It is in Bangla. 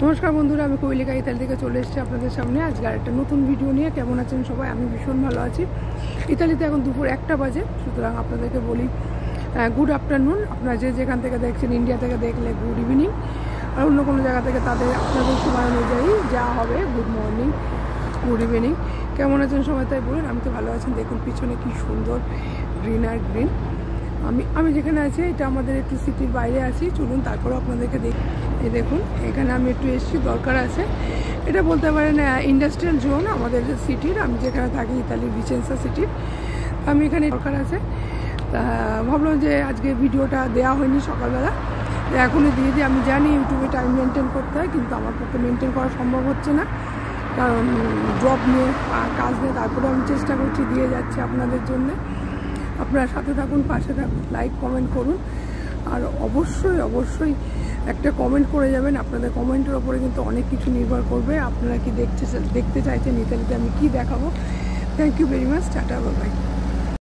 নমস্কার বন্ধুরা, আমি কোয়েলিকা ইতালি থেকে চলে এসেছি আপনাদের সামনে আজকে আরেকটা নতুন ভিডিও নিয়ে। কেমন আছেন সবাই? আমি ভীষণ ভালো আছি। ইতালিতে এখন দুপুর 1টা বাজে, সুতরাং আপনাদেরকে বলি গুড আফটারনুন। আপনারা যে যেখান থেকে দেখছেন, ইন্ডিয়া থেকে দেখলে গুড ইভিনিং, আর অন্য কোনো জায়গা থেকে তাদের আপনাদের সময় অনুযায়ী যা হবে গুড মর্নিং, গুড ইভিনিং। কেমন আছেন সবাই তাই বলুন। আমি তো ভালো আছেন। দেখুন পিছনে কি সুন্দর গ্রিন আর গ্রিন। আমি যেখানে আছি এটা আমাদের একটু সিটির বাইরে আছি, চলুন তারপরে আপনাদেরকে এই দেখুন এখানে আমি একটু এসেছি, দরকার আছে। এটা বলতে পারেন ইন্ডাস্ট্রিয়াল জোন আমাদের সিটির, আমি যেখানে থাকি ইতালির ভিচেন্সা সিটির। আমি এখানে দরকার আছে, তা ভাবলাম যে আজকে ভিডিওটা দেওয়া হয়নি সকালবেলা, এখনই দিয়ে দিই। আমি জানি ইউটিউবে টাইম মেনটেন করতে হয়, কিন্তু আমার পক্ষে মেনটেন করা সম্ভব হচ্ছে না, কারণ জব নিয়ে কাজ নিয়ে। তারপরে আমি চেষ্টা করছি, দিয়ে যাচ্ছি আপনাদের জন্যে। আপনারা সাথে থাকুন, পাশে থাকুন, লাইক কমেন্ট করুন, আর অবশ্যই একটা কমেন্ট করে যাবেন। আপনাদের কমেন্টের ওপরে কিন্তু অনেক কিছু নির্ভর করবে। আপনারা কি দেখতে চাইছেন ইতালিতে আমি কি দেখাবো। Thank you very much. Tata, bye by.